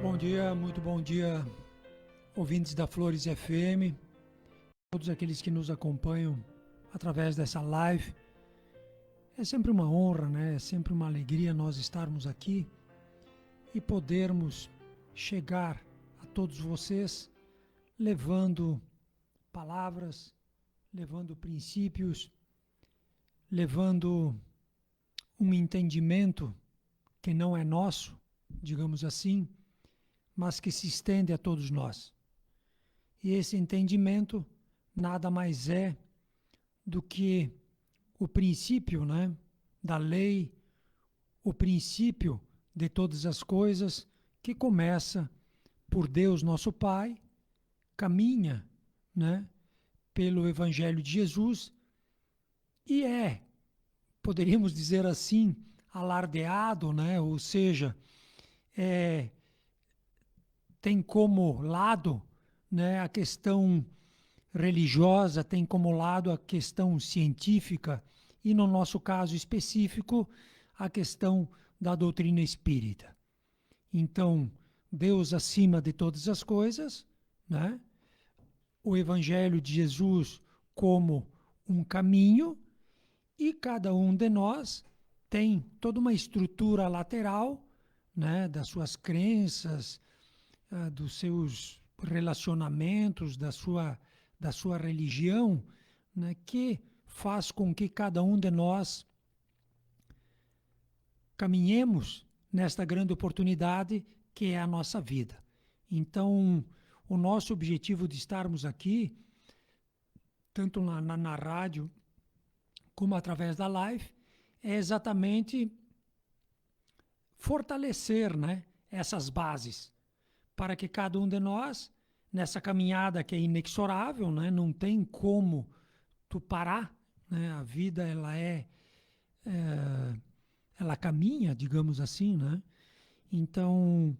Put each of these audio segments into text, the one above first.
Bom dia, muito bom dia, ouvintes da Flores FM, todos aqueles que nos acompanham através dessa live. É sempre uma honra, né? É sempre uma alegria nós estarmos aqui e podermos chegar a todos vocês levando palavras, levando princípios, levando um entendimento que não é nosso, digamos assim, mas que se estende a todos nós. E esse entendimento nada mais é do que o princípio, né, da lei, o princípio de todas as coisas, que começa por Deus nosso Pai, caminha, né, pelo Evangelho de Jesus e poderíamos dizer assim, alardeado, né, ou seja, tem como lado, né, a questão religiosa, tem como lado a questão científica e, no nosso caso específico, a questão da doutrina espírita. Então, Deus acima de todas as coisas, né? O Evangelho de Jesus como um caminho, e cada um de nós tem toda uma estrutura lateral, né, das suas crenças, dos seus relacionamentos, da sua religião, né, que faz com que cada um de nós caminhemos nesta grande oportunidade que é a nossa vida. Então, o nosso objetivo de estarmos aqui, tanto na rádio como através da live, é exatamente fortalecer, né, essas bases, para que cada um de nós, nessa caminhada que é inexorável, né, não tem como tu parar, né, a vida ela caminha, digamos assim, né? Então,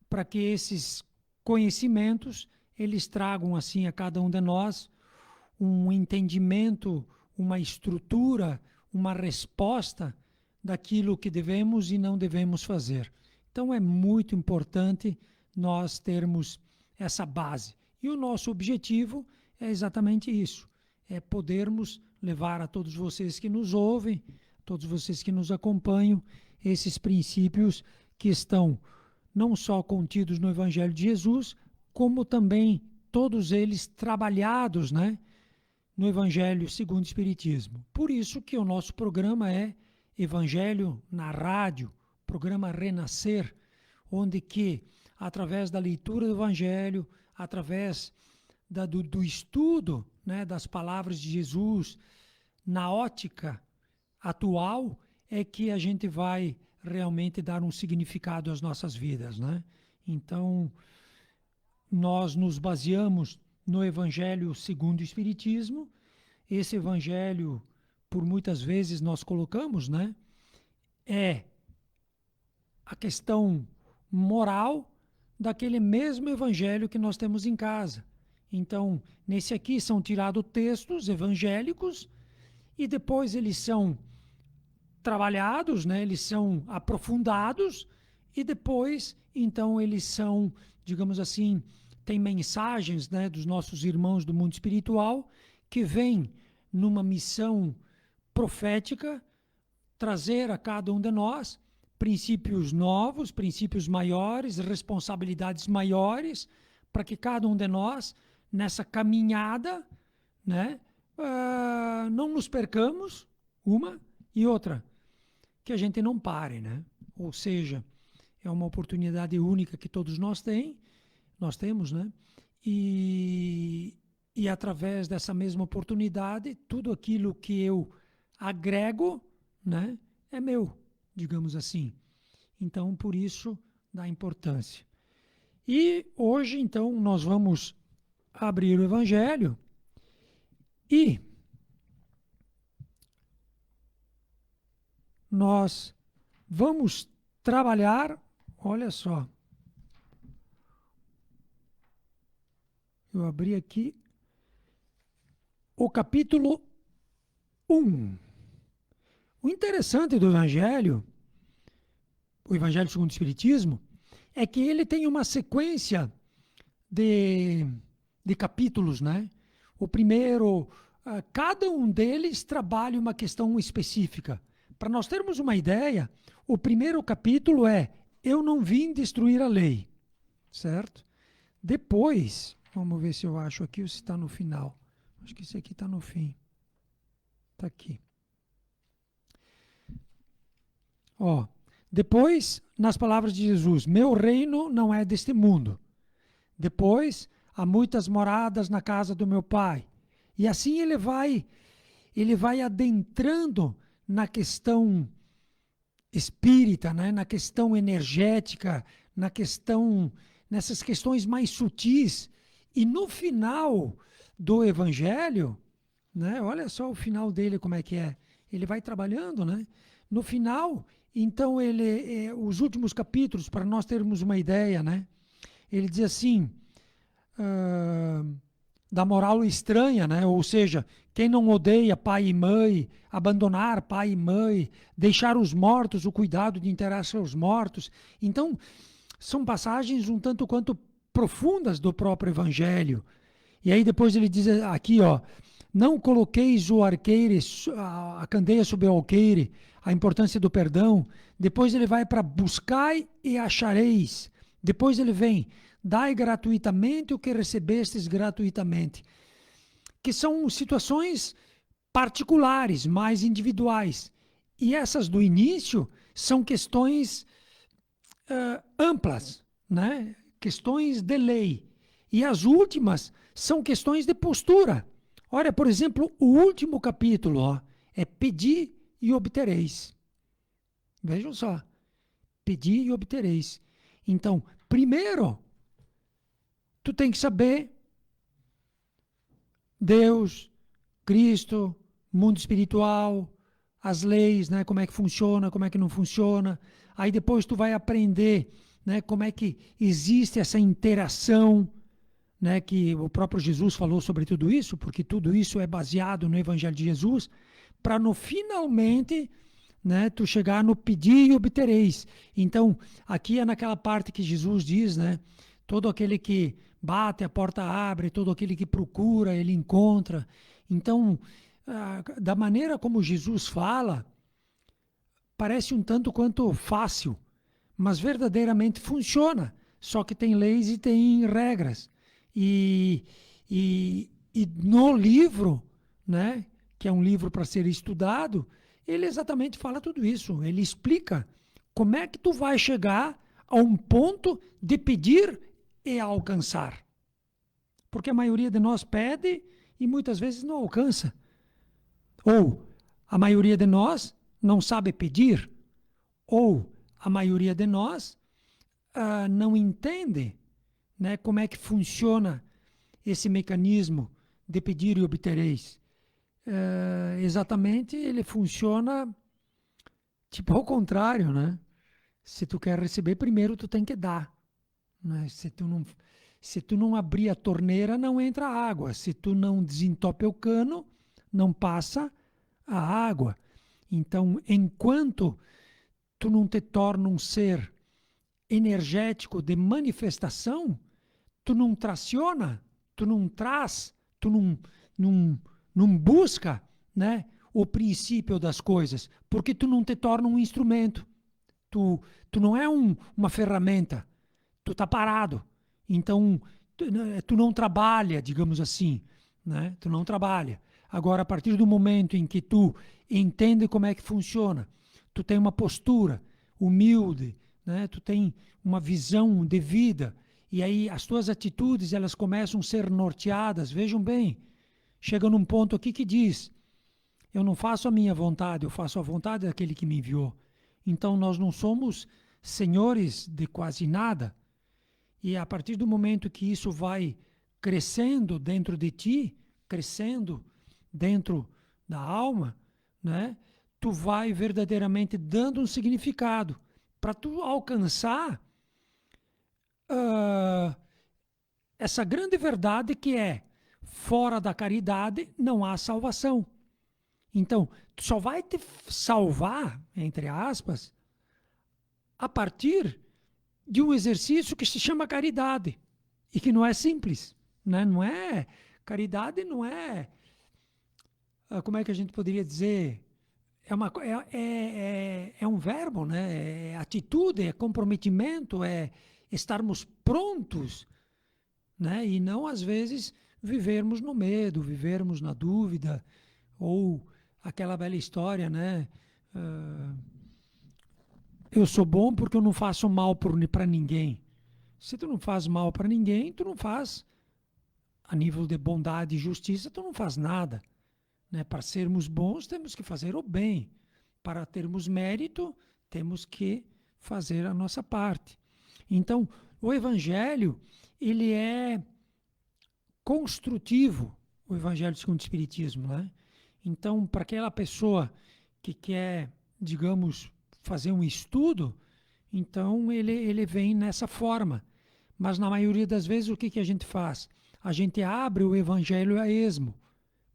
para que esses conhecimentos eles tragam assim a cada um de nós um entendimento, uma estrutura, uma resposta daquilo que devemos e não devemos fazer. Então é muito importante nós termos essa base. E o nosso objetivo é exatamente isso, é podermos levar a todos vocês que nos ouvem, todos vocês que nos acompanham, esses princípios que estão não só contidos no Evangelho de Jesus, como também todos eles trabalhados, né, no Evangelho segundo o Espiritismo. Por isso que o nosso programa é Evangelho na Rádio, programa Renascer, onde que, através da leitura do Evangelho, através do estudo, né, das palavras de Jesus, na ótica atual, é que a gente vai realmente dar um significado às nossas vidas, né? Então, nós nos baseamos no Evangelho segundo o Espiritismo. Esse Evangelho, por muitas vezes nós colocamos, né, é a questão moral daquele mesmo Evangelho que nós temos em casa. Então, nesse aqui são tirados textos evangélicos e depois eles são trabalhados, né, eles são aprofundados e depois, então, eles são, digamos assim, tem mensagens, né, dos nossos irmãos do mundo espiritual que vêm numa missão profética trazer a cada um de nós princípios novos, princípios maiores, responsabilidades maiores, para que cada um de nós, nessa caminhada, né, não nos percamos, uma, e outra, que a gente não pare, né? Ou seja, é uma oportunidade única que todos nós temos, né? E através dessa mesma oportunidade, tudo aquilo que eu agrego, né, é meu, digamos assim. Então, por isso, dá importância. E hoje, então, nós vamos abrir o Evangelho e nós vamos trabalhar, olha só, eu abri aqui o capítulo 1. O interessante do Evangelho, o Evangelho segundo o Espiritismo, é que ele tem uma sequência de capítulos, né? O primeiro, cada um deles trabalha uma questão específica. Para nós termos uma ideia, o primeiro capítulo é Eu não vim destruir a lei, certo? Depois, vamos ver se eu acho aqui ou se está no final. Acho que esse aqui está no fim. Está aqui. Ó, depois, nas palavras de Jesus, meu reino não é deste mundo. Depois, há muitas moradas na casa do meu pai. E assim ele vai adentrando na questão espírita, né? Na questão energética, nessas questões mais sutis. E no final do evangelho, né? Olha só o final dele como é que é. Ele vai trabalhando, né? No final, então os últimos capítulos, para nós termos uma ideia, né? Ele diz assim, da moral estranha, né? Ou seja, quem não odeia pai e mãe, abandonar pai e mãe, deixar os mortos, o cuidado de enterrar seus mortos. Então, são passagens um tanto quanto profundas do próprio Evangelho. E aí depois ele diz aqui, ó, não coloqueis o arqueire, a candeia sobre o alqueire, a importância do perdão. Depois ele vai para buscai e achareis. Depois ele vem, dai gratuitamente o que recebestes gratuitamente. Que são situações particulares, mais individuais. E essas do início são questões amplas, né? Questões de lei. E as últimas são questões de postura. Olha, por exemplo, o último capítulo, ó, é pedi e obtereis. Vejam só, pedi e obtereis. Então, primeiro, tu tem que saber Deus, Cristo, mundo espiritual, as leis, né, como é que funciona, como é que não funciona. Aí depois tu vai aprender, né, como é que existe essa interação, né, que o próprio Jesus falou sobre tudo isso, porque tudo isso é baseado no Evangelho de Jesus, para no finalmente, né, tu chegar no pedir e obtereis. Então, aqui é naquela parte que Jesus diz, né, todo aquele que bate, a porta abre, todo aquele que procura, ele encontra. Então, da maneira como Jesus fala, parece um tanto quanto fácil, mas verdadeiramente funciona. Só que tem leis e tem regras. E no livro, né, que é um livro para ser estudado, ele exatamente fala tudo isso. Ele explica como é que tu vai chegar a um ponto de pedir e alcançar. Porque a maioria de nós pede e muitas vezes não alcança. Ou a maioria de nós não sabe pedir, ou a maioria de nós não entende, né, como é que funciona esse mecanismo de pedir e obtereis. Exatamente, ele funciona tipo ao contrário, né? Se tu quer receber, primeiro tu tem que dar. Né? Se tu não abrir a torneira, não entra água. Se tu não desentope o cano, não passa a água. Então, enquanto tu não te torna um ser energético de manifestação, tu não traciona, tu não traz, tu não busca, né, o princípio das coisas, porque tu não te torna um instrumento. Tu não é uma ferramenta, tu está parado. Então, tu não trabalha, digamos assim, né? Tu não trabalha. Agora, a partir do momento em que tu entende como é que funciona, tu tem uma postura humilde, né? Tu tem uma visão de vida, e aí as tuas atitudes elas começam a ser norteadas. Vejam bem, chega num ponto aqui que diz, eu não faço a minha vontade, eu faço a vontade daquele que me enviou. Então nós não somos senhores de quase nada. E a partir do momento que isso vai crescendo dentro de ti, crescendo dentro da alma, né? Tu vai verdadeiramente dando um significado para tu alcançar essa grande verdade que é fora da caridade não há salvação. Então, tu só vai te salvar, entre aspas, a partir de um exercício que se chama caridade e que não é simples, né? Não é caridade, não é, como é que a gente poderia dizer? É um verbo, né? É atitude, é comprometimento, é estarmos prontos, né? E não, às vezes, vivermos no medo, vivermos na dúvida, ou aquela bela história, né? Eu sou bom porque eu não faço mal para ninguém. Se tu não faz mal para ninguém, tu não faz, a nível de bondade e justiça, tu não faz nada. Né? Para sermos bons, temos que fazer o bem. Para termos mérito, temos que fazer a nossa parte. Então, o Evangelho, ele é construtivo, o Evangelho segundo o Espiritismo. Né? Então, para aquela pessoa que quer, digamos, fazer um estudo, então ele vem nessa forma. Mas na maioria das vezes, o que a gente faz? A gente abre o Evangelho a esmo.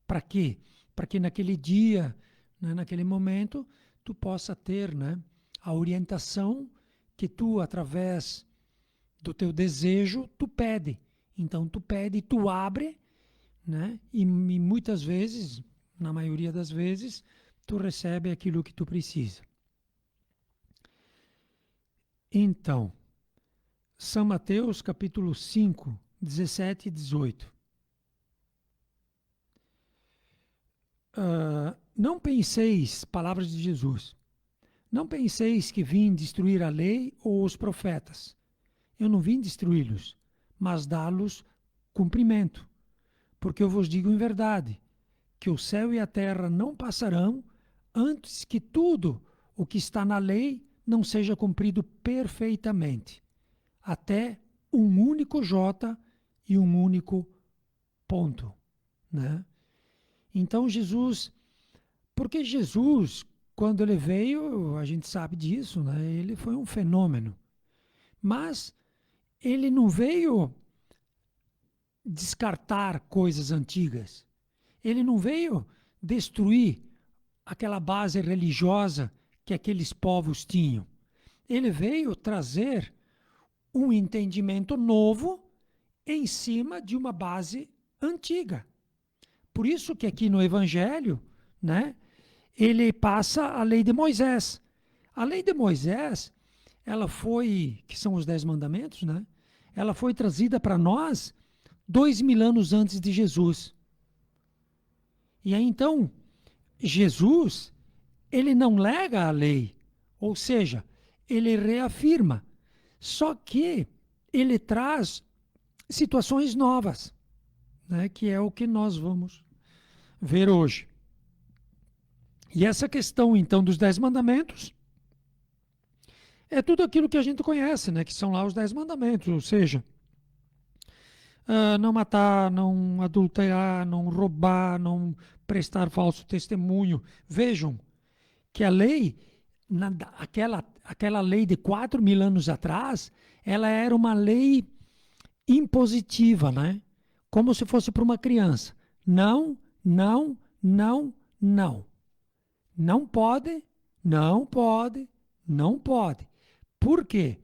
Para quê? Para que naquele dia, né, naquele momento, tu possa ter, né, a orientação que tu, através do teu desejo, tu pede. Então, tu pede, tu abre, né, e muitas vezes, na maioria das vezes, tu recebe aquilo que tu precisa. Então, São Mateus, capítulo 5, 17 e 18. Não penseis, palavras de Jesus, não penseis que vim destruir a lei ou os profetas. Eu não vim destruí-los, mas dá-los cumprimento. Porque eu vos digo em verdade, que o céu e a terra não passarão antes que tudo o que está na lei não seja cumprido perfeitamente. Até um único J e um único ponto, né? Então Jesus, porque Jesus, quando ele veio, a gente sabe disso, né? Ele foi um fenômeno. Mas ele não veio descartar coisas antigas. Ele não veio destruir aquela base religiosa que aqueles povos tinham. Ele veio trazer um entendimento novo em cima de uma base antiga. Por isso que aqui no Evangelho, né, ele passa a lei de Moisés. A lei de Moisés, ela foi, que são os 10 mandamentos, né? Ela foi trazida para nós 2000 anos antes de Jesus. E aí então, Jesus, ele não nega a lei, ou seja, ele reafirma. Só que ele traz situações novas, né, que é o que nós vamos ver hoje. E essa questão, então, dos 10 mandamentos é tudo aquilo que a gente conhece, né, que são lá os 10 mandamentos, ou seja, não matar, não adulterar, não roubar, não prestar falso testemunho. Vejam que a lei, aquela lei de 4000 anos atrás, ela era uma lei impositiva, né? Como se fosse para uma criança. Não, não, não, não. Não pode, não pode, não pode. Por quê?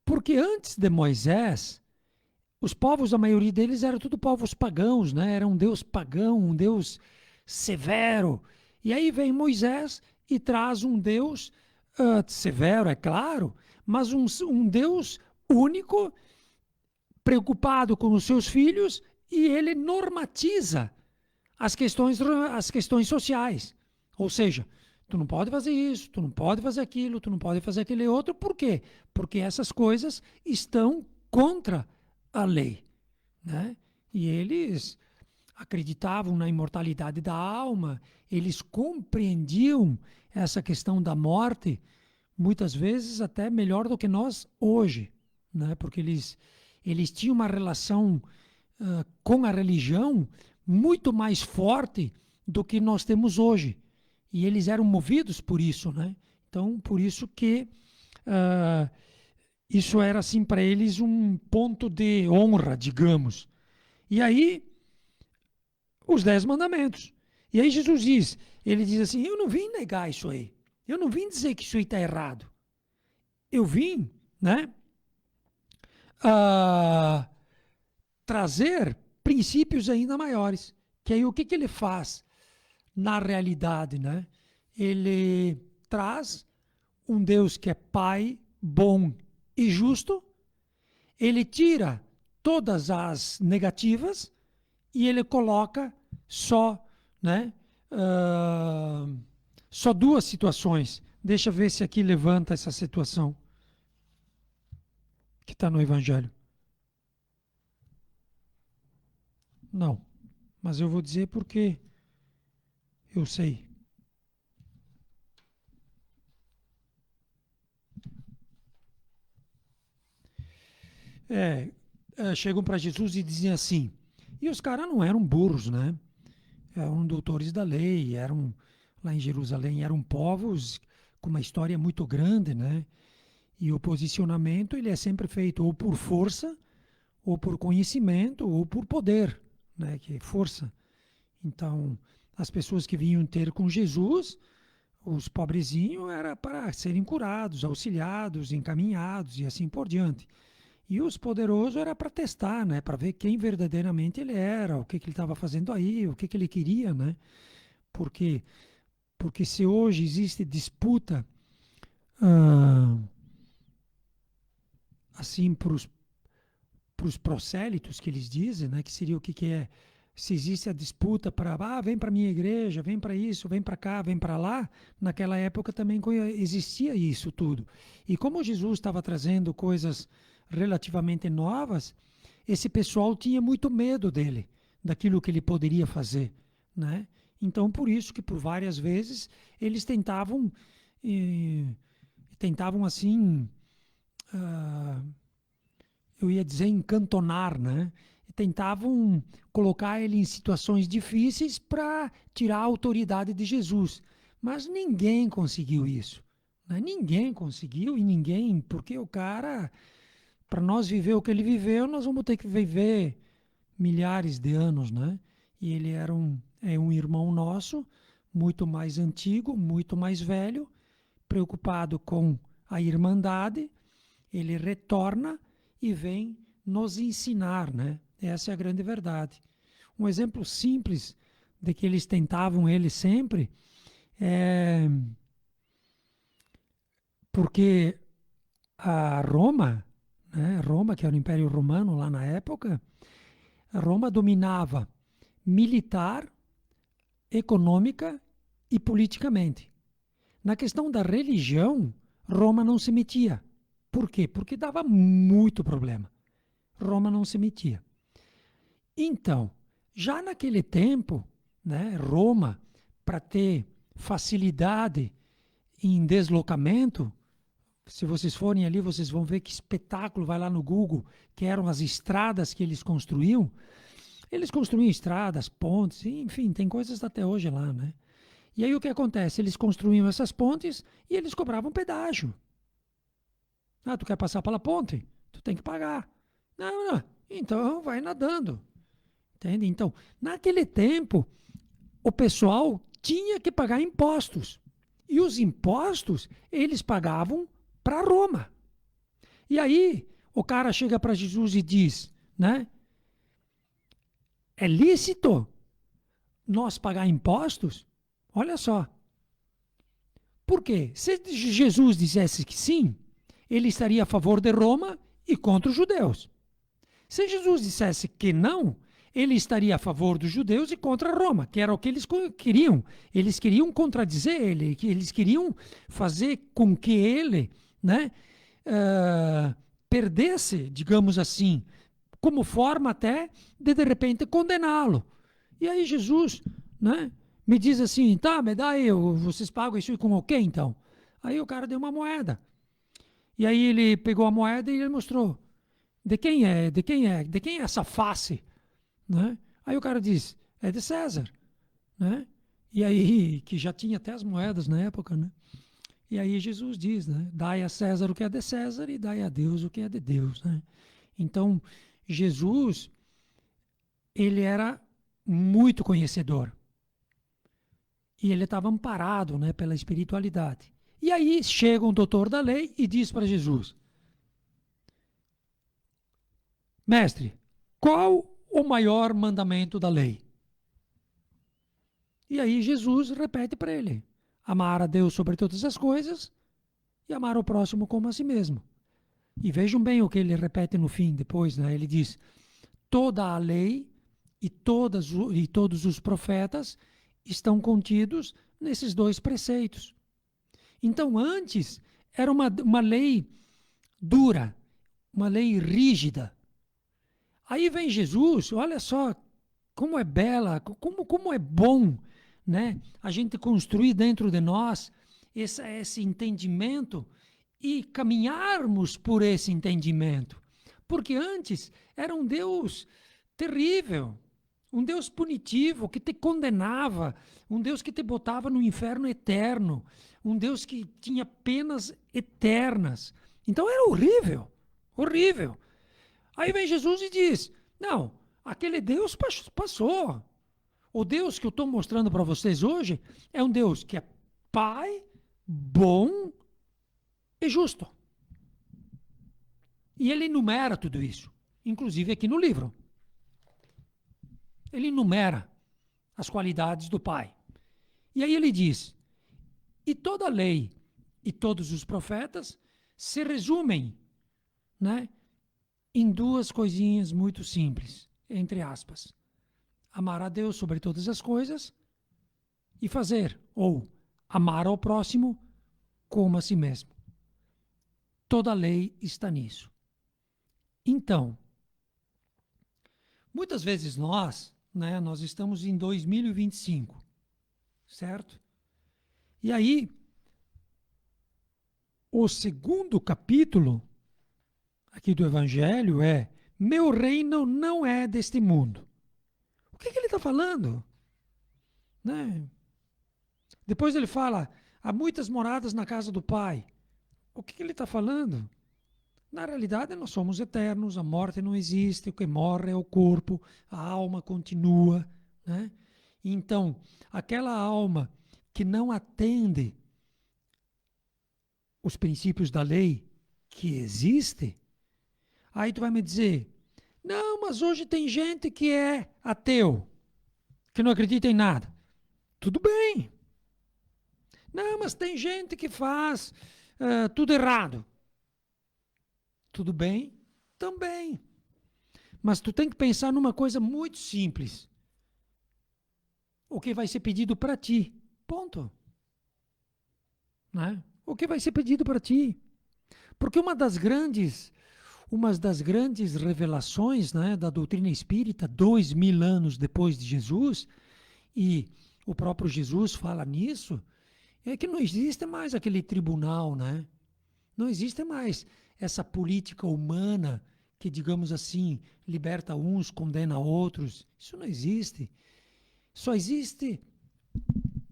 Porque antes de Moisés, os povos, a maioria deles eram tudo povos pagãos, né? Era um Deus pagão, um Deus severo. E aí vem Moisés e traz um Deus severo, é claro, mas um Deus único, preocupado com os seus filhos, e ele normatiza as questões sociais. Ou seja, tu não pode fazer isso, tu não pode fazer aquilo, tu não pode fazer aquele outro. Por quê? Porque essas coisas estão contra a lei, né? E eles acreditavam na imortalidade da alma, eles compreendiam essa questão da morte, muitas vezes até melhor do que nós hoje, né? Porque eles tinham uma relação com a religião muito mais forte do que nós temos hoje. E eles eram movidos por isso, né? Então, por isso que isso era assim para eles um ponto de honra, digamos. E aí, os 10 mandamentos. E aí Jesus diz, ele diz assim, eu não vim negar isso aí. Eu não vim dizer que isso aí está errado. Eu vim, né, ah, trazer princípios ainda maiores. Que aí o que ele faz na realidade, né? Ele traz um Deus que é Pai, bom e justo, ele tira todas as negativas e ele coloca só, né, só duas situações. Deixa eu ver se aqui levanta essa situação que está no Evangelho. Não, mas eu vou dizer porque eu sei. Chegam para Jesus e dizem assim, e os caras não eram burros, né? Eram doutores da lei, eram lá em Jerusalém, eram povos com uma história muito grande, né? E o posicionamento ele é sempre feito ou por força, ou por conhecimento, ou por poder, né? Que é força. Então, as pessoas que vinham ter com Jesus, os pobrezinhos, era para serem curados, auxiliados, encaminhados e assim por diante. E os poderosos era para testar, né? Para ver quem verdadeiramente ele era, o que, que ele estava fazendo aí, o que, que ele queria, né? Porque, porque se hoje existe disputa ah, assim para os prosélitos que eles dizem, né? Que seria o que, que é? Se existe a disputa para, vem para minha igreja, vem para isso, vem para cá, vem para lá, naquela época também existia isso tudo. E como Jesus estava trazendo coisas relativamente novas, esse pessoal tinha muito medo dele, daquilo que ele poderia fazer, né? Então, por isso que por várias vezes eles tentavam assim, ah, eu ia dizer encantonar, né? Tentavam colocar ele em situações difíceis para tirar a autoridade de Jesus. Mas ninguém conseguiu isso. Né? Ninguém conseguiu e ninguém, porque o cara, para nós viver o que ele viveu, nós vamos ter que viver milhares de anos, né? E ele é um irmão nosso, muito mais antigo, muito mais velho, preocupado com a irmandade, ele retorna e vem nos ensinar, né? Essa é a grande verdade. Um exemplo simples de que eles tentavam ele sempre é porque a Roma, né? Roma, que era o Império Romano lá na época, a Roma dominava militar, econômica e politicamente. Na questão da religião, Roma não se metia. Por quê? Porque dava muito problema. Roma não se metia. Então, já naquele tempo, né, Roma, para ter facilidade em deslocamento, se vocês forem ali, vocês vão ver que espetáculo, vai lá no Google, que eram as estradas que eles construíam. Eles construíam estradas, pontes, enfim, tem coisas até hoje lá, né? E aí o que acontece? Eles construíam essas pontes e eles cobravam pedágio. Ah, tu quer passar pela ponte? Tu tem que pagar. Não, não. Então vai nadando. Entende? Então, naquele tempo, o pessoal tinha que pagar impostos. E os impostos, eles pagavam para Roma. E aí, o cara chega para Jesus e diz, né? É lícito nós pagar impostos? Olha só. Por quê? Se Jesus dissesse que sim, ele estaria a favor de Roma e contra os judeus. Se Jesus dissesse que não, ele estaria a favor dos judeus e contra Roma, que era o que eles queriam. Eles queriam contradizer ele, eles queriam fazer com que ele, né, perdesse, digamos assim, como forma até de repente condená-lo. E aí Jesus, né, me diz assim, tá, me dá aí, vocês pagam isso com o quê então? Aí o cara deu uma moeda. E aí ele pegou a moeda e ele mostrou. De quem é? De quem é? De quem é essa face? Né? Aí o cara diz, é de César. Né? E aí, que já tinha até as moedas na época, né? E aí Jesus diz, né? Dai a César o que é de César e dai a Deus o que é de Deus, né? Então, Jesus, ele era muito conhecedor. E ele estava amparado, né, pela espiritualidade. E aí chega um doutor da lei e diz para Jesus, mestre, qual o maior mandamento da lei? E aí Jesus repete para ele: amar a Deus sobre todas as coisas e amar o próximo como a si mesmo. E vejam bem o que ele repete no fim, depois, né? Ele diz: toda a lei e todos os profetas estão contidos nesses dois preceitos. Então, antes, era uma lei dura, uma lei rígida. Aí vem Jesus, olha só como é bela, como é bom, né? A gente construir dentro de nós esse entendimento e caminharmos por esse entendimento. Porque antes era um Deus terrível, um Deus punitivo que te condenava, um Deus que te botava no inferno eterno, um Deus que tinha penas eternas. Então era horrível, horrível. Aí vem Jesus e diz: não, aquele Deus passou. O Deus que eu estou mostrando para vocês hoje é um Deus que é Pai, bom e justo. E ele enumera tudo isso, inclusive aqui no livro. Ele enumera as qualidades do Pai. E aí ele diz: e toda a lei e todos os profetas se resumem, né, em duas coisinhas muito simples, entre aspas. Amar a Deus sobre todas as coisas e fazer, ou amar ao próximo como a si mesmo. Toda a lei está nisso. Então, muitas vezes nós, né, nós estamos em 2025, certo? E aí, o segundo capítulo aqui do Evangelho é: meu reino não é deste mundo. O que ele está falando? Né? Depois ele fala: há muitas moradas na casa do Pai. O que ele está falando? Na realidade, nós somos eternos, a morte não existe, o que morre é o corpo, a alma continua. Né? Então, aquela alma que não atende os princípios da lei que existe, aí tu vai me dizer: não, mas hoje tem gente que é ateu, que não acredita em nada. Tudo bem. Não, mas tem gente que faz tudo errado. Tudo bem? Também. Mas tu tem que pensar numa coisa muito simples. O que vai ser pedido para ti. Ponto. Né? O que vai ser pedido para ti. Porque uma das grandes revelações, né, da doutrina espírita, 2000 anos depois de Jesus, e o próprio Jesus fala nisso, é que não existe mais aquele tribunal, né? Não existe mais essa política humana que, digamos assim, liberta uns, condena outros. Isso não existe. Só existe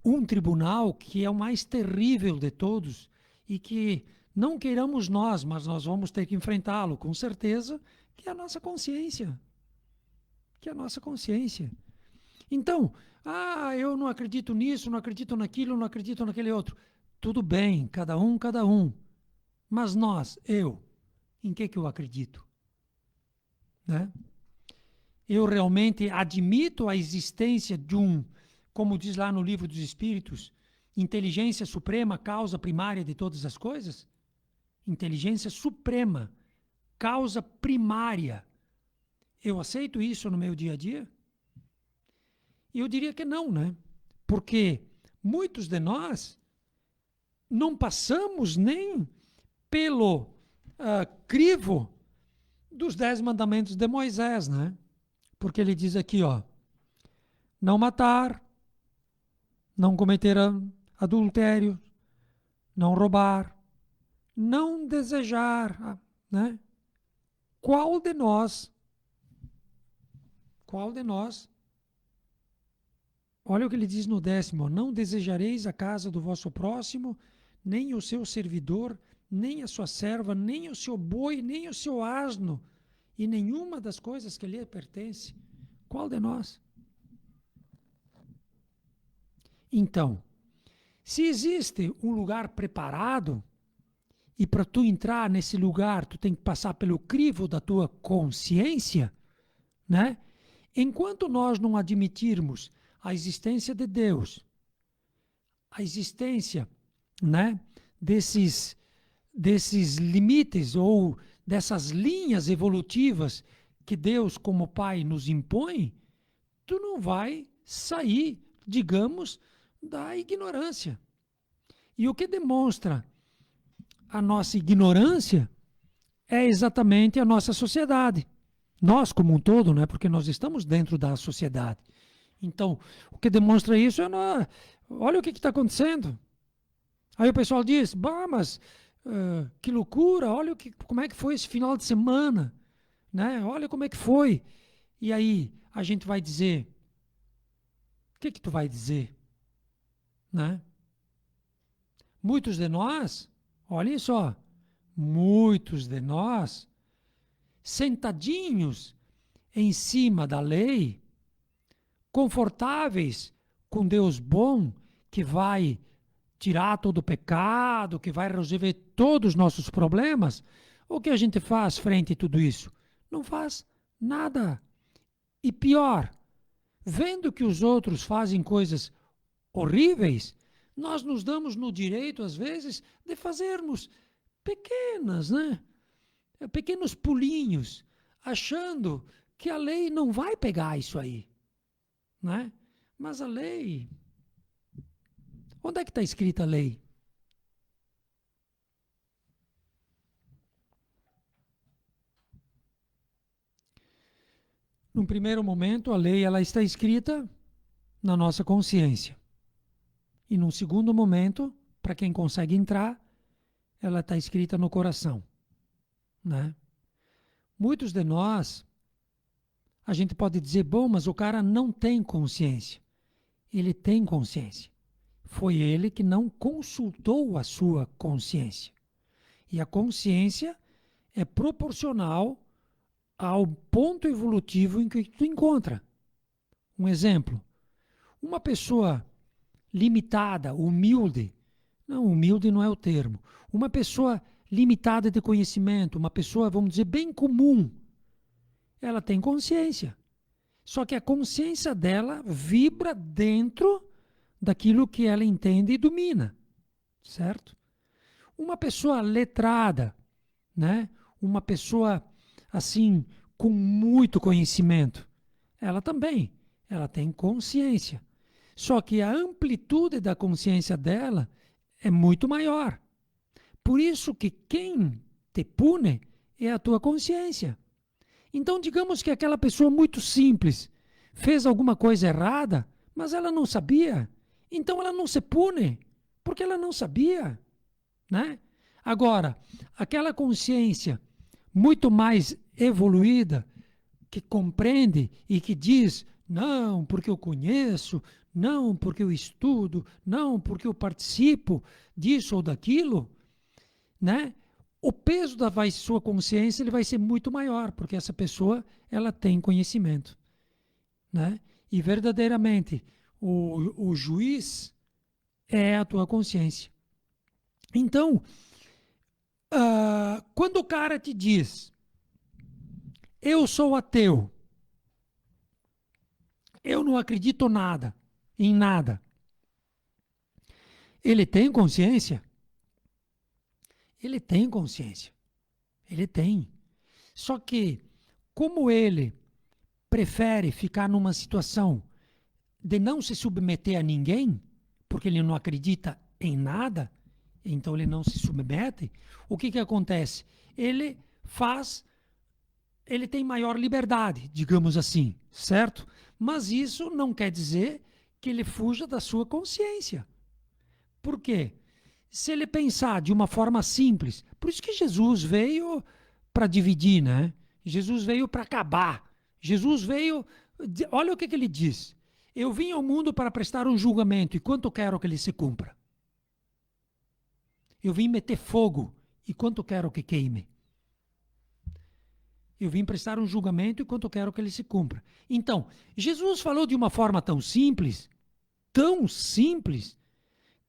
um tribunal que é o mais terrível de todos e que não queiramos nós, mas nós vamos ter que enfrentá-lo com certeza, que é a nossa consciência. Que é a nossa consciência. Então, eu não acredito nisso, não acredito naquilo, não acredito naquele outro. Tudo bem, cada um, cada um. Mas nós, em que eu acredito? Né? Eu realmente admito a existência de como diz lá no Livro dos Espíritos, inteligência suprema, causa primária de todas as coisas? Inteligência suprema, causa primária. Eu aceito isso no meu dia a dia? E eu diria que não, né? Porque muitos de nós não passamos nem pelo crivo dos 10 mandamentos de Moisés, né? Porque ele diz aqui, ó: não matar, não cometer adultério, não roubar, não desejar, né? Qual de nós, olha o que ele diz no 10º: não desejareis a casa do vosso próximo, nem o seu servidor, nem a sua serva, nem o seu boi, nem o seu asno, e nenhuma das coisas que lhe pertence. Qual de nós? Então, se existe um lugar preparado, e para tu entrar nesse lugar, tu tem que passar pelo crivo da tua consciência, né? Enquanto nós não admitirmos a existência de Deus, a existência, né, desses limites ou dessas linhas evolutivas que Deus como Pai nos impõe, tu não vai sair, digamos, da ignorância. E o que demonstra a nossa ignorância é exatamente a nossa sociedade. Nós como um todo, né? Porque nós estamos dentro da sociedade. Então, o que demonstra isso é, olha o que está acontecendo. Aí o pessoal diz, bah, mas que loucura, olha como é que foi esse final de semana, né? Olha como é que foi. E aí a gente vai dizer, o que tu vai dizer? Né? Muitos de nós, olhem só, muitos de nós, sentadinhos em cima da lei, confortáveis com Deus bom, que vai tirar todo o pecado, que vai resolver todos os nossos problemas, o que a gente faz frente a tudo isso? Não faz nada. E pior, vendo que os outros fazem coisas horríveis, nós nos damos no direito, às vezes, de fazermos pequenas, né? Pequenos pulinhos, achando que a lei não vai pegar isso aí, né? Mas a lei, onde é que está escrita a lei? Num primeiro momento, a lei ela está escrita na nossa consciência. E num segundo momento, para quem consegue entrar, ela está escrita no coração, né? Muitos de nós, a gente pode dizer, bom, mas o cara não tem consciência. Ele tem consciência. Foi ele que não consultou a sua consciência. E a consciência é proporcional ao ponto evolutivo em que tu encontra. Um exemplo, uma pessoa limitada, humilde, não, humilde não é o termo, uma pessoa limitada de conhecimento, uma pessoa, vamos dizer, bem comum, ela tem consciência. Só que a consciência dela vibra dentro daquilo que ela entende e domina, certo? Uma pessoa letrada, né? Uma pessoa assim com muito conhecimento, ela também, ela tem consciência. Só que a amplitude da consciência dela é muito maior. Por isso que quem te pune é a tua consciência. Então, digamos que aquela pessoa muito simples fez alguma coisa errada, mas ela não sabia. Então, ela não se pune, porque ela não sabia, né? Agora, aquela consciência muito mais evoluída, que compreende e que diz, não, porque eu conheço, não, porque eu estudo, não, porque eu participo disso ou daquilo, né? O peso da sua consciência ele vai ser muito maior, porque essa pessoa ela tem conhecimento, né? E verdadeiramente o juiz é a tua consciência. Então, quando o cara te diz, eu sou ateu, eu não acredito em nada, ele tem consciência? Ele tem consciência. Ele tem. Só que, como ele prefere ficar numa situação de não se submeter a ninguém, porque ele não acredita em nada, então ele não se submete, o que acontece? Ele tem maior liberdade, digamos assim, certo? Mas isso não quer dizer que ele fuja da sua consciência. Por quê? Se ele pensar de uma forma simples, por isso que Jesus veio para dividir, né? Jesus veio para acabar. Jesus veio, olha o que ele diz. Eu vim ao mundo para prestar um julgamento, e quanto quero que ele se cumpra? Eu vim meter fogo, e quanto quero que queime? Eu vim prestar um julgamento, e quanto quero que ele se cumpra? Então, Jesus falou de uma forma tão simples,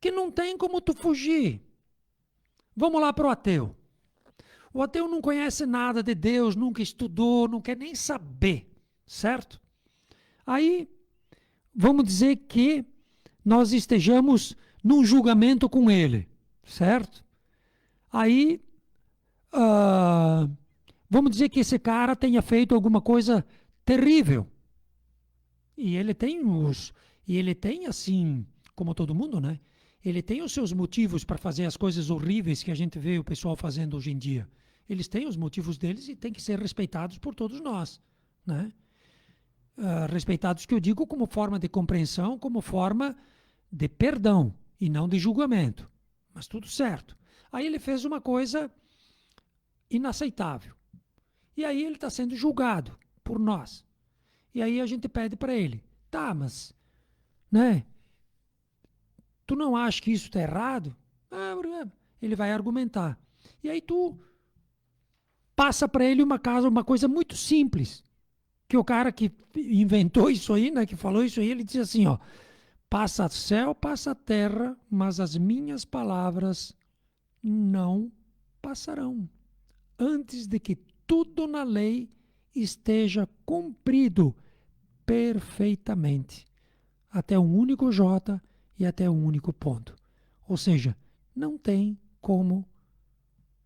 que não tem como tu fugir. Vamos lá para o ateu. O ateu não conhece nada de Deus, nunca estudou, não quer nem saber, certo? Aí, vamos dizer que nós estejamos num julgamento com ele, certo? Aí, vamos dizer que esse cara tenha feito alguma coisa terrível. E ele tem assim, como todo mundo, né? Ele tem os seus motivos para fazer as coisas horríveis que a gente vê o pessoal fazendo hoje em dia. Eles têm os motivos deles e têm que ser respeitados por todos nós, né? Respeitados, que eu digo, como forma de compreensão, como forma de perdão e não de julgamento. Mas tudo certo. Aí ele fez uma coisa inaceitável. E aí ele está sendo julgado por nós. E aí a gente pede para ele, tá, mas, né? Tu não acha que isso está errado? Ele vai argumentar. E aí tu passa para ele uma coisa muito simples. Que o cara que inventou isso aí, né, que falou isso aí, ele diz assim, ó, passa céu, passa terra, mas as minhas palavras não passarão, antes de que tudo na lei esteja cumprido perfeitamente, até um único J e até um único ponto. Ou seja, não tem como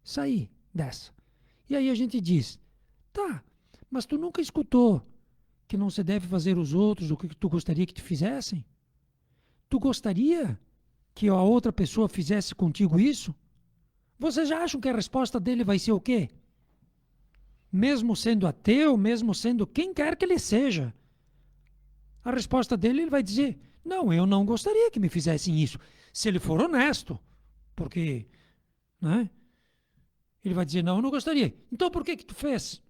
sair dessa. E aí a gente diz, tá, mas tu nunca escutou que não se deve fazer os outros o que tu gostaria que te fizessem? Tu gostaria que a outra pessoa fizesse contigo isso? Vocês já acham que a resposta dele vai ser o quê? Mesmo sendo ateu, mesmo sendo quem quer que ele seja, a resposta dele, ele vai dizer, não, eu não gostaria que me fizessem isso. Se ele for honesto, porque, né? Ele vai dizer, não, eu não gostaria. Então por que tu fez?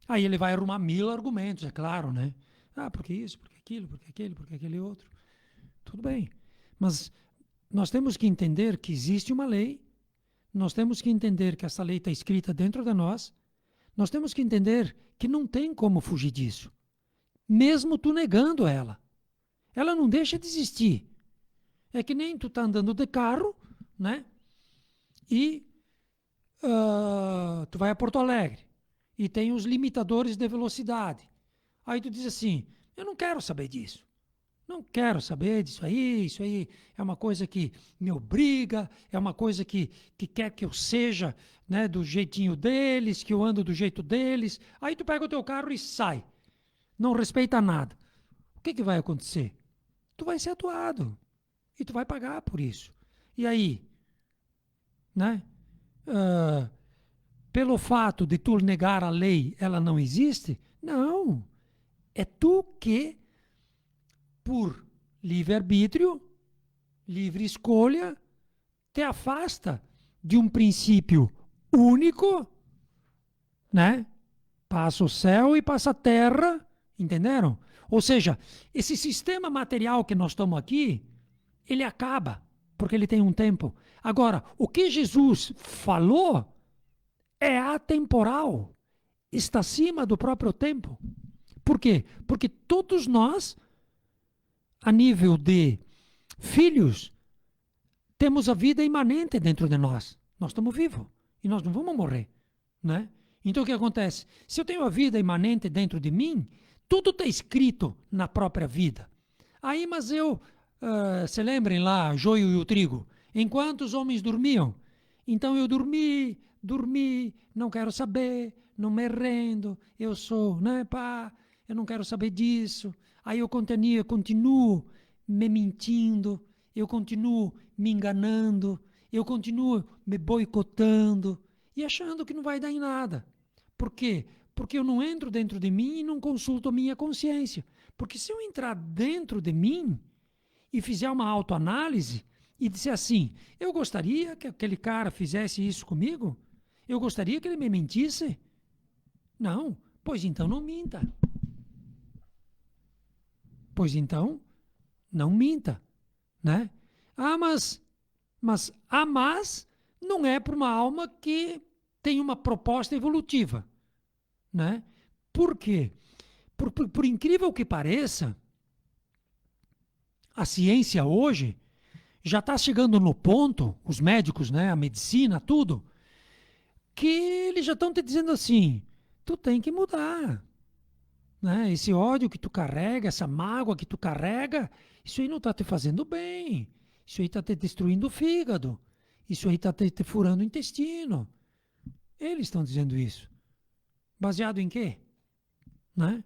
Aí ele vai arrumar 1000 argumentos, é claro, né? Porque isso, porque aquilo, porque aquele, porque aquele outro. Tudo bem. Mas nós temos que entender que existe uma lei, nós temos que entender que essa lei está escrita dentro de nós temos que entender que não tem como fugir disso. Mesmo tu negando ela. Ela não deixa de existir. É que nem tu tá andando de carro, né? E tu vai a Porto Alegre e tem os limitadores de velocidade. Aí tu diz assim, eu não quero saber disso. Não quero saber disso aí, isso aí é uma coisa que me obriga, é uma coisa que quer que eu seja, né, do jeitinho deles, que eu ando do jeito deles. Aí tu pega o teu carro e sai. Não respeita nada. O que vai acontecer? Tu vai ser atuado e tu vai pagar por isso. E aí, né? Pelo fato de tu negar a lei, ela não existe? Não. É tu que, por livre-arbítrio, livre escolha, te afasta de um princípio único, né? Passa o céu e passa a terra, entenderam? Ou seja, esse sistema material que nós estamos aqui, ele acaba, porque ele tem um tempo. Agora, o que Jesus falou é atemporal, está acima do próprio tempo. Por quê? Porque todos nós, a nível de filhos, temos a vida imanente dentro de nós. Nós estamos vivos e nós não vamos morrer, né? Então o que acontece? Se eu tenho a vida imanente dentro de mim, tudo está escrito na própria vida. Aí, mas se lembrem lá, joio e o trigo, enquanto os homens dormiam, então eu dormi, não quero saber, não me rendo, eu sou, né, pá, eu não quero saber disso. Aí eu continuo me mentindo, eu continuo me enganando, eu continuo me boicotando e achando que não vai dar em nada. Por quê? Porque eu não entro dentro de mim e não consulto a minha consciência. Porque se eu entrar dentro de mim e fizer uma autoanálise e disser assim, eu gostaria que aquele cara fizesse isso comigo? Eu gostaria que ele me mentisse? Não. Pois então não minta. Pois então não minta, né? Mas não é para uma alma que tem uma proposta evolutiva, né? Por quê? Por incrível que pareça, a ciência hoje já está chegando no ponto, os médicos, né, a medicina, tudo, que eles já estão te dizendo assim, tu tem que mudar, né? Esse ódio que tu carrega, essa mágoa que tu carrega, isso aí não está te fazendo bem, isso aí está te destruindo o fígado, isso aí está te furando o intestino. Eles estão dizendo isso. Baseado em quê? Né?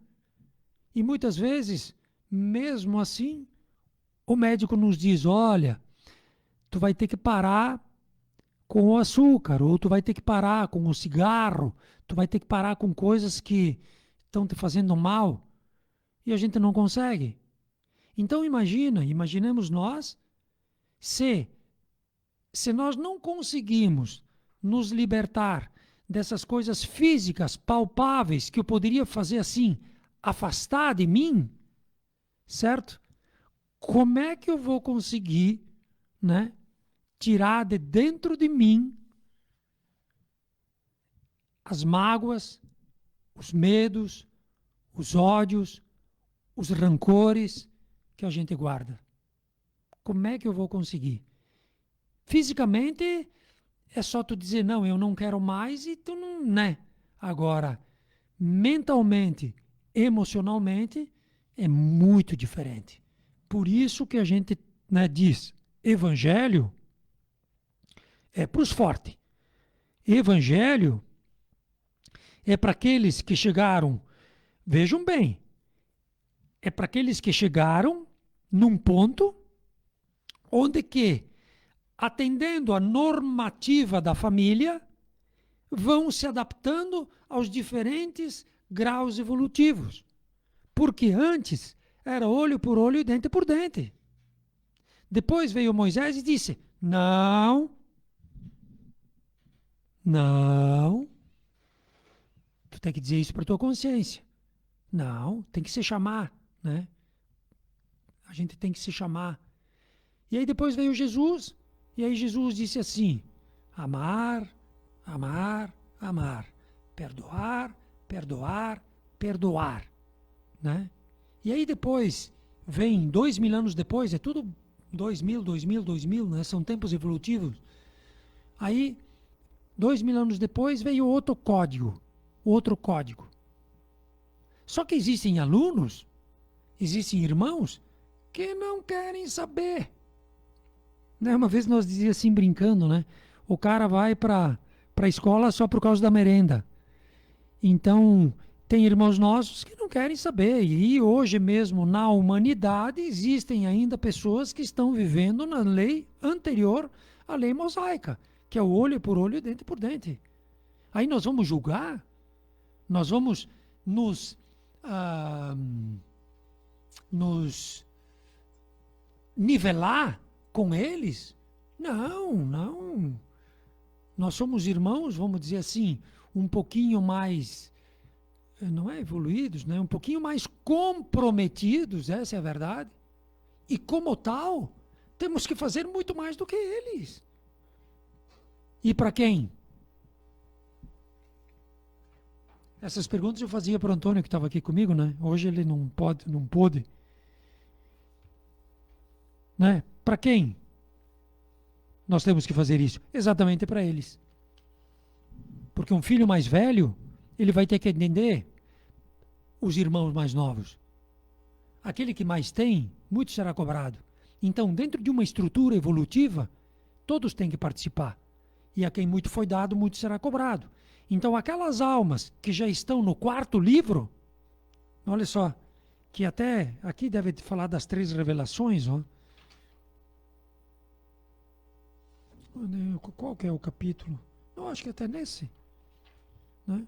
E muitas vezes, mesmo assim, o médico nos diz, olha, tu vai ter que parar com o açúcar, ou tu vai ter que parar com o cigarro, tu vai ter que parar com coisas que estão te fazendo mal, e a gente não consegue. Então imaginemos nós, se, se nós não conseguimos nos libertar dessas coisas físicas, palpáveis, que eu poderia fazer assim, afastar de mim, certo? Como é que eu vou conseguir, né, tirar de dentro de mim as mágoas, os medos, os ódios, os rancores que a gente guarda? Como é que eu vou conseguir? Fisicamente, é só tu dizer, não, eu não quero mais e tu não, né? Agora, mentalmente, emocionalmente, é muito diferente. Por isso que a gente, né, diz, evangelho é para os fortes. Evangelho é para aqueles que chegaram, vejam bem, é para aqueles que chegaram num ponto onde que, atendendo à normativa da família, vão se adaptando aos diferentes graus evolutivos. Porque antes era olho por olho e dente por dente. Depois veio Moisés e disse: não, não, tu tem que dizer isso para tua consciência. Não, tem que se chamar, né? A gente tem que se chamar. E aí depois veio Jesus, e aí Jesus disse assim: amar, amar, amar, perdoar, perdoar, perdoar, né? E aí depois vem 2000 anos depois, é tudo 2000, né? São tempos evolutivos. Aí 2000 anos depois veio outro código. Só que existem alunos, existem irmãos que não querem saber. Né? Uma vez nós dizíamos assim brincando, né? O cara vai para a escola só por causa da merenda. Então, tem irmãos nossos que não querem saber. E hoje mesmo, na humanidade, existem ainda pessoas que estão vivendo na lei anterior à lei mosaica, que é o olho por olho e dente por dente. Aí nós vamos julgar, nós vamos nos nivelar com eles? Não, não. Nós somos irmãos, vamos dizer assim, um pouquinho mais, não é evoluídos, né? Um pouquinho mais comprometidos, essa é a verdade. E como tal, temos que fazer muito mais do que eles. E para quem? Essas perguntas eu fazia para o Antônio, que estava aqui comigo, né? Hoje ele não pôde. Né? Para quem nós temos que fazer isso? Exatamente para eles. Porque um filho mais velho, ele vai ter que entender os irmãos mais novos. Aquele que mais tem, muito será cobrado. Então, dentro de uma estrutura evolutiva, todos têm que participar. E a quem muito foi dado, muito será cobrado. Então, aquelas almas que já estão no 4º livro, olha só, que até aqui deve falar das 3 revelações, ó. Qual que é o capítulo? Eu acho que até nesse. Né?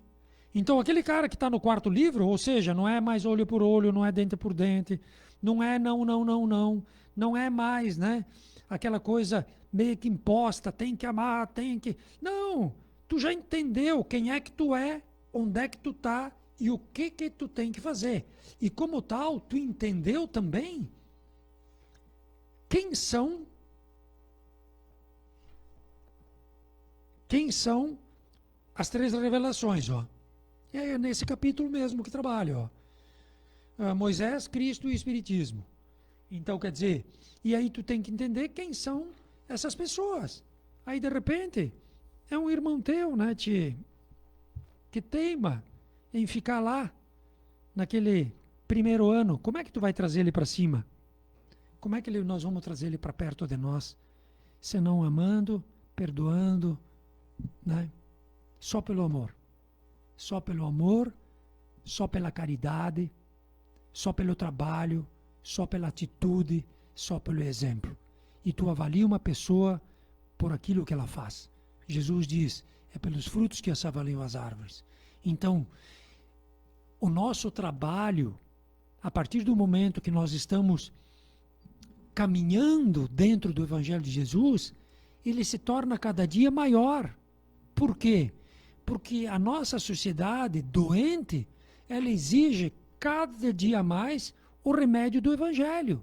Então, aquele cara que está no 4º livro, ou seja, não é mais olho por olho, não é dente por dente, não é não é mais, né? Aquela coisa meio que imposta, tem que amar, tem que... Não, tu já entendeu quem é que tu é, onde é que tu tá e o que que tu tem que fazer. E como tal, tu entendeu também quem são as 3 revelações, ó. É nesse capítulo mesmo que trabalho, ó. Moisés, Cristo e Espiritismo. Então, quer dizer, e aí tu tem que entender quem são essas pessoas. Aí, de repente, é um irmão teu, né, que teima em ficar lá, naquele primeiro ano. Como é que tu vai trazer ele para cima? Como é que nós vamos trazer ele para perto de nós? Senão amando, perdoando, né? Só pelo amor. Só pelo amor, só pela caridade, só pelo trabalho, só pela atitude, só pelo exemplo. E tu avalia uma pessoa por aquilo que ela faz. Jesus diz, é pelos frutos que se avaliam as árvores. Então, o nosso trabalho, a partir do momento que nós estamos caminhando dentro do Evangelho de Jesus, ele se torna cada dia maior. Por quê? Porque a nossa sociedade doente, ela exige cada dia mais o remédio do Evangelho.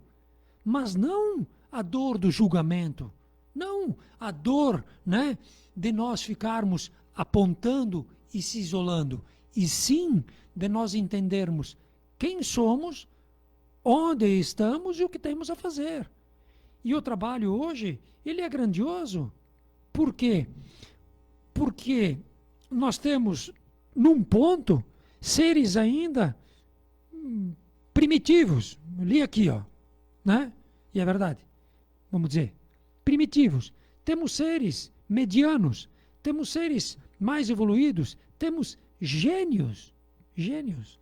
Mas não a dor do julgamento, não a dor, né, de nós ficarmos apontando e se isolando, e sim de nós entendermos quem somos, onde estamos e o que temos a fazer. E o trabalho hoje, ele é grandioso. Por quê? Porque nós temos, num ponto, seres ainda primitivos. Eu li aqui, ó, né? E é verdade. Vamos dizer, primitivos. Temos seres medianos, temos seres mais evoluídos, temos gênios. Gênios.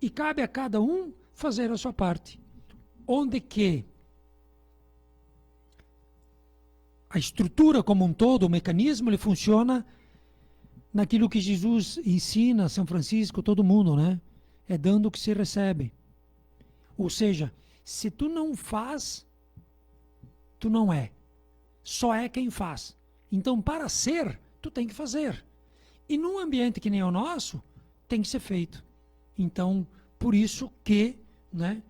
E cabe a cada um fazer a sua parte. Onde que a estrutura como um todo, o mecanismo, ele funciona naquilo que Jesus ensina, São Francisco, todo mundo, né? É dando o que se recebe. Ou seja, se tu não faz, tu não é. Só é quem faz. Então, para ser, tu tem que fazer. E num ambiente que nem o nosso, tem que ser feito. Então, por isso que, né,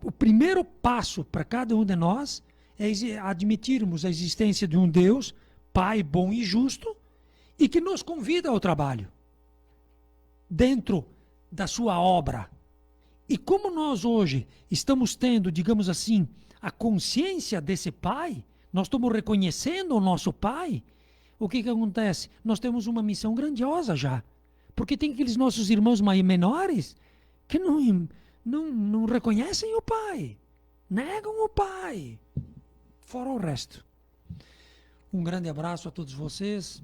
o primeiro passo para cada um de nós é admitirmos a existência de um Deus, Pai bom e justo, e que nos convida ao trabalho, dentro da sua obra. E como nós hoje estamos tendo, digamos assim, a consciência desse Pai, nós estamos reconhecendo o nosso Pai, o que acontece? Nós temos uma missão grandiosa já. Porque tem aqueles nossos irmãos menores que não reconhecem o Pai, negam o Pai, fora o resto. Um grande abraço a todos vocês.